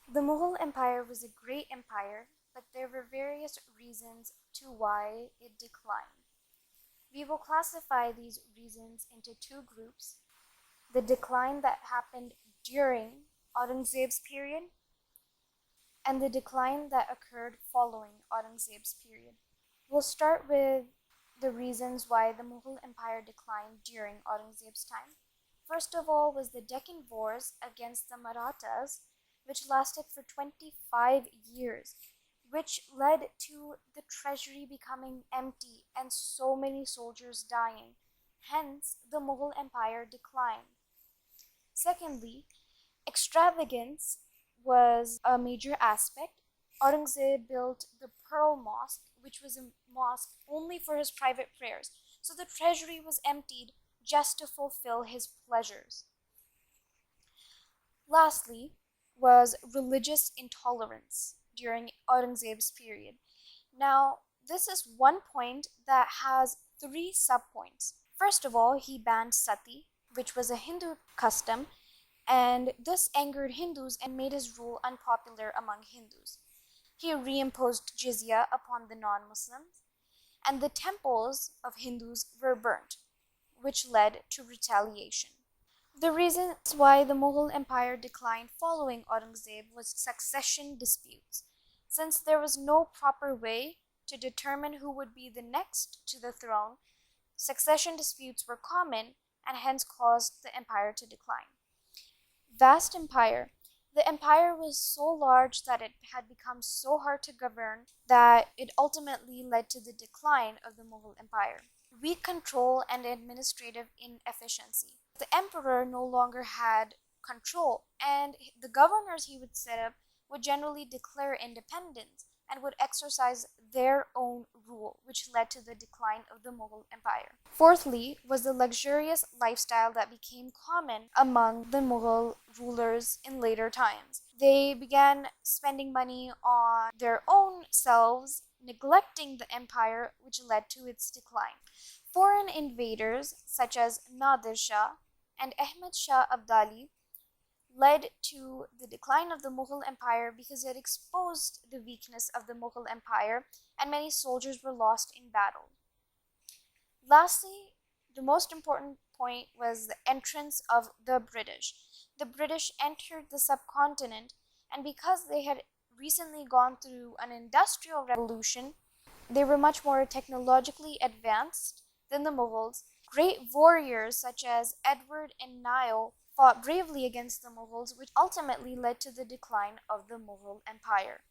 The Mughal Empire was a great empire, but there were various reasons to why it declined. We will classify these reasons into two groups: the decline that happened during Aurangzeb's period and the decline that occurred following Aurangzeb's period. We'll start with the reasons why the Mughal Empire declined during Aurangzeb's time. First of all was the Deccan Wars against the Marathas, which lasted for 25 years, which led to the treasury becoming empty and so many soldiers dying. Hence, the Mughal Empire declined. Secondly, extravagance was a major aspect. Aurangzeb built the Pearl Mosque, which was a mosque only for his private prayers, so the treasury was emptied just to fulfill his pleasures. Lastly, was religious intolerance during Aurangzeb's period. Now, this is one point that has three subpoints. First of all, he banned sati, which was a Hindu custom, and this angered Hindus and made his rule unpopular among Hindus. He reimposed jizya upon the non-Muslims, and the temples of Hindus were burnt, which led to retaliation. The reasons why the Mughal Empire declined following Aurangzeb was succession disputes. Since there was no proper way to determine who would be the next to the throne, succession disputes were common and hence caused the empire to decline. Vast empire. The empire was so large that it had become so hard to govern that it ultimately led to the decline of the Mughal Empire. Weak control and administrative inefficiency. The emperor no longer had control, and the governors he would set up would generally declare independence and would exercise their own rule, which led to the decline of the Mughal Empire. Fourthly was the luxurious lifestyle that became common among the Mughal rulers in later times. They began spending money on their own selves, neglecting the empire, which led to its decline. Foreign invaders such as Nadir Shah and Ahmad Shah Abdali led to the decline of the Mughal Empire because it exposed the weakness of the Mughal Empire and many soldiers were lost in battle. Lastly, the most important point was the entrance of the British. The British entered the subcontinent, and because they had recently gone through an industrial revolution, they were much more technologically advanced than the Mughals. Great warriors such as Edward and Niall fought bravely against the Mughals, which ultimately led to the decline of the Mughal Empire.